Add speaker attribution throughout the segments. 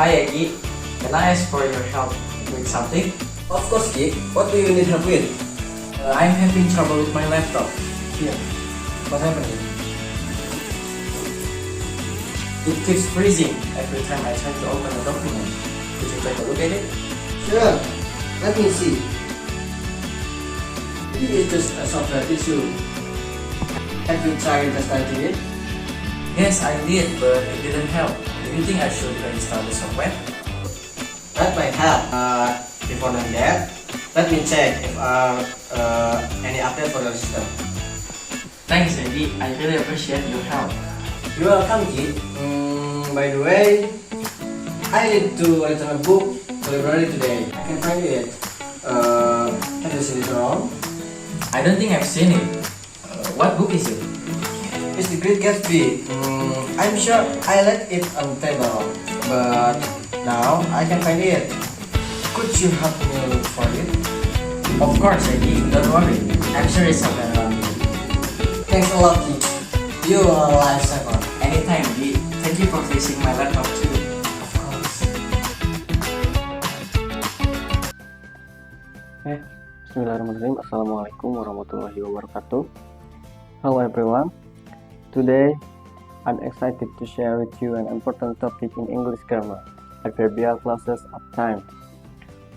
Speaker 1: Hi Egi, can I ask for your help with something?
Speaker 2: Of course, Ki. What do you need help with?
Speaker 1: I'm having trouble with my laptop. Here, what happened? It keeps freezing every time I try to open a document. Could you take a look at it?
Speaker 2: Sure. Let me see. It is just a software issue. Have you tried restarting it?
Speaker 1: Yes, I did, but it didn't help. Do you think I should reinstall the software?
Speaker 2: That might help. Before doing that, let me check if any update for your system.
Speaker 1: Thanks, Egi. I really appreciate your help.
Speaker 2: You're welcome, Ki. By the way, I need to return a book to the library today. I can find it. Have you seen it around?
Speaker 1: I don't think I've seen it. What book is it?
Speaker 2: It's The Great Gatsby. I'm sure I left it on the table, but now I can find it. Could you help me look for it?
Speaker 1: Of course, Egi. Don't worry. I'm sure it's somewhere around here.
Speaker 2: Thanks a lot, Ki. You are a lifesaver.
Speaker 1: Anytime, Egi. Thank you for fixing my laptop too.
Speaker 2: Of course.
Speaker 3: Bismillahirrahmanirrahim. Assalamualaikum warahmatullahi wabarakatuh. Hello everyone. Today, I'm excited to share with you an important topic in English grammar, adverbial clauses of time.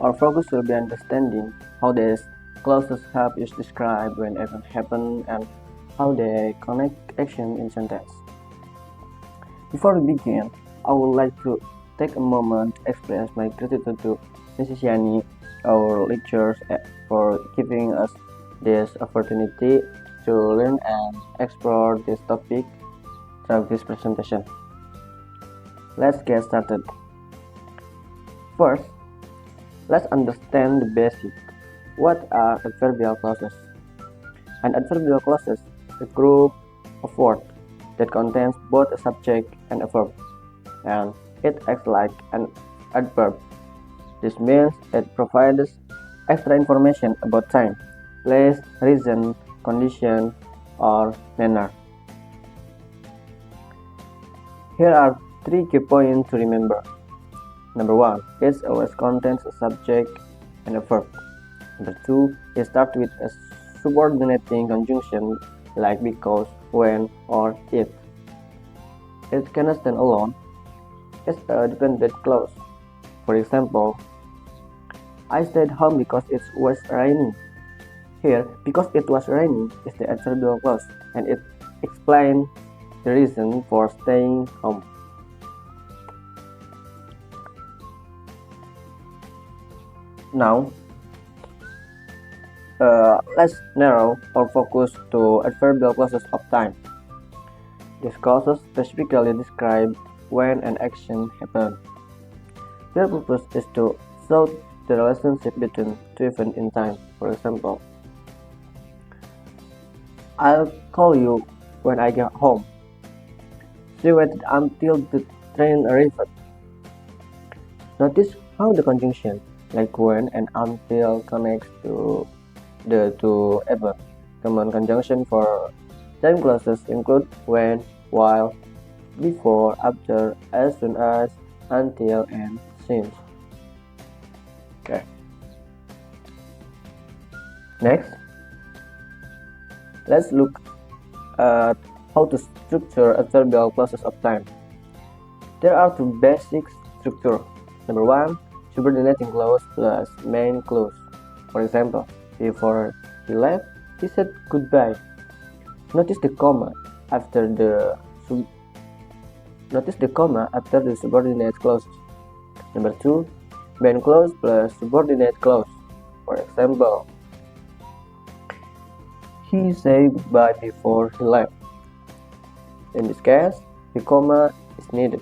Speaker 3: Our focus will be understanding how these clauses help us describe when events happen and how they connect action in sentence. Before we begin, I would like to take a moment to express my gratitude to Mrs. Yani, our lecturers, for giving us this opportunity to learn and explore this topic through this presentation. Let's get started. First, let's understand the basic. What are adverbial clauses? An adverbial clause is a group of words that contains both a subject and a verb, and it acts like an adverb. This means it provides extra information about time, place, reason, condition, or manner. Here are 3 key points to remember. Number 1, it always contains a subject and a verb. Number 2, it starts with a subordinating conjunction like because, when, or if. It cannot stand alone. It's a dependent clause. For example, I stayed home because it was raining. Here, because it was raining is the adverbial clause, and it explains the reason for staying home. Now, let's narrow our focus to adverbial clauses of time. These clauses specifically describe when an action happens. Their purpose is to show the relationship between two events in time. For example, I'll call you when I get home. She waited until the train arrived. Notice how the conjunction like when and until connects to the two events. Common conjunction for time clauses include when, while, before, after, as soon as, until, and since. Okay. Next, let's look at how to structure adverbial clauses of time. There are 2 basic structures. Number 1, subordinating clause plus main clause. For example, before he left, he said goodbye. Notice the comma after the subordinate clause. Number 2, main clause plus subordinate clause. For example, he said goodbye before he left. In this case, the comma is needed.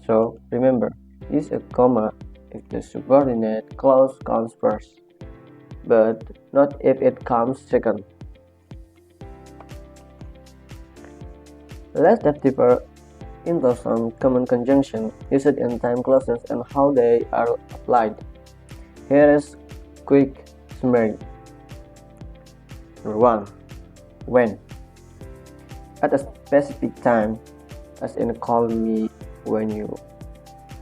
Speaker 3: So remember, use a comma if the subordinate clause comes first, but not if it comes second. Let's dive deeper into some common conjunctions used in time clauses and how they are applied. Here is quick summary. Number 1, when. At a specific time, as in call me when you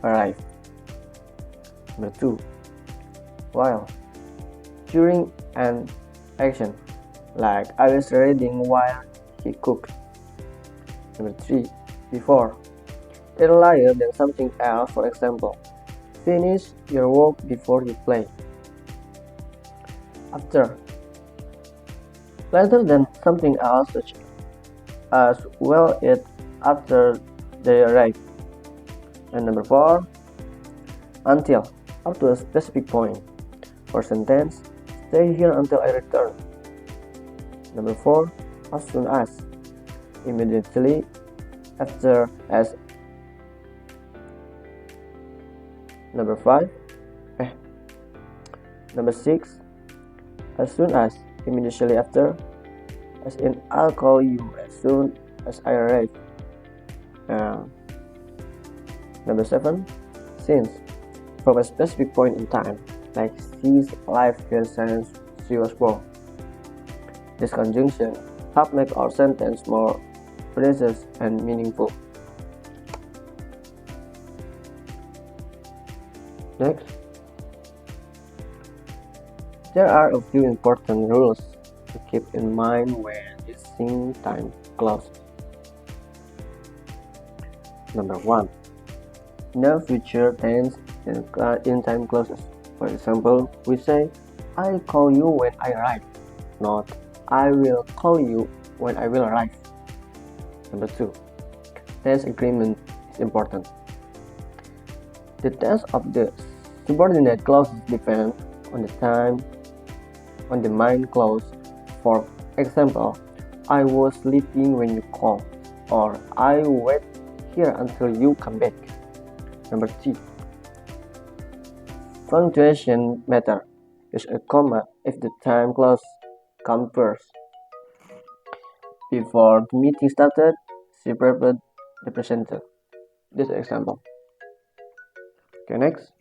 Speaker 3: arrive. Number 2. While. During an action, like I was reading while he cooked. Number 3. Before. Earlier than something else, for example, finish your work before you play. After. Later than something else, such as well it after they arrive. And number 4. Until. Up to a specific point. For sentence, stay here until I return. Number 4. As soon as. Immediately after as. Number 5. Number 6. As soon as. Immediately after. As in, I'll call you as soon as I arrive. Number 7. Since. From a specific point in time, like she's alive here since she was born. This conjunction helps make our sentence more precise and meaningful. Next, there are a few important rules to keep in mind when using time clauses. Number 1. No future tense in time clauses. For example, we say, I'll call you when I arrive, not I will call you when I will arrive. Number 2. Tense agreement is important. The tense of the subordinate clauses depend on the time on the main clause. For example, I was sleeping when you called, or I wait here until you come back. Number 3. Punctuation matter. Use a comma if the time clause comes first. Before the meeting started, she prepared the presenter. This is an example. Okay, next.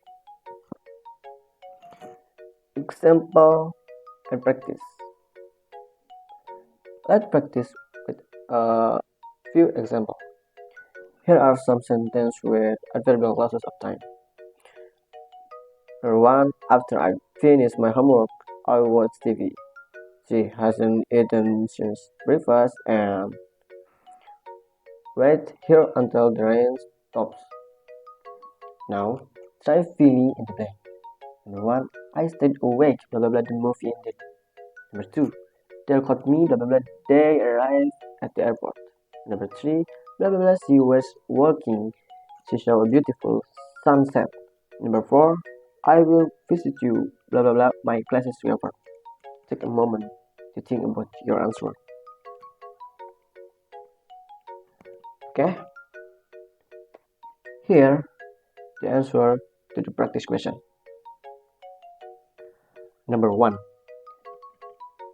Speaker 3: Example and practice. Let's practice with a few examples. Here are some sentences with adverbial clauses of time. Number 1. After I finish my homework, I watch TV. She hasn't eaten since breakfast and wait here until the rain stops. Now, try filling in the blank. Number 1. I stayed awake, blah blah blah, the movie ended. Number 2. They called me, blah blah blah, they arrived at the airport. Number 3. Blah blah blah, she was walking. She saw a beautiful sunset. Number 4. I will visit you, blah blah blah, my class is over. Take a moment to think about your answer. Okay? Here, the answer to the practice question. Number 1.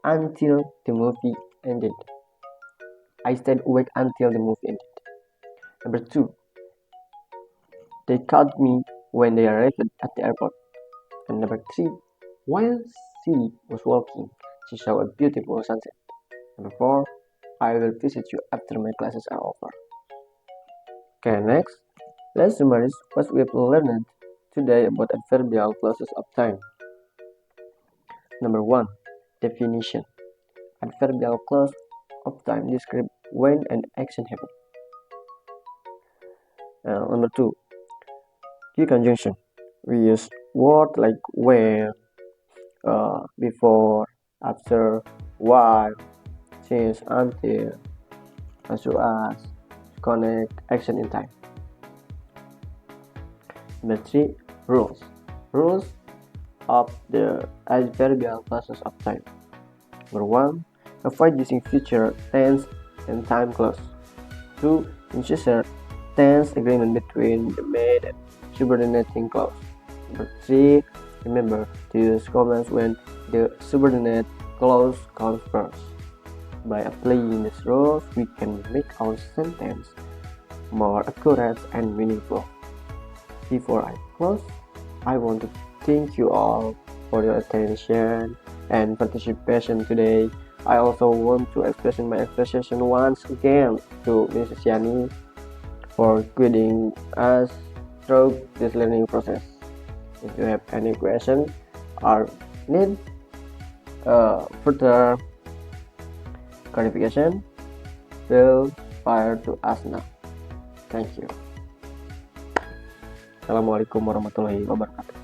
Speaker 3: Until the movie ended. I stayed awake until the movie ended. Number 2. They called me when they arrived at the airport. And number 3. While she was walking, she saw a beautiful sunset. Number 4. I will visit you after my classes are over. Okay, next. Let's summarize what we have learned today about adverbial clauses of time. Number 1. Definition. Adverbial clause of time describe when an action happens. Number 2. Key conjunction. We use words like when, before, after, while, since, until, as well as to connect action in time. Number 3. Rules. Rules of the adverbial clauses of time. Number 1. Avoid using future tense and time clause. 2. Ensure tense agreement between the main and subordinating clause. Number 3. Remember to use commas when the subordinate clause comes first. By applying these rules, we can make our sentence more accurate and meaningful. Before I close, I want to thank you all for your attention and participation today. I also want to express my appreciation once again to Mrs. Yani for guiding us through this learning process. If you have any question or need further clarification, feel free to ask now. Thank you. Assalamualaikum warahmatullahi wabarakatuh.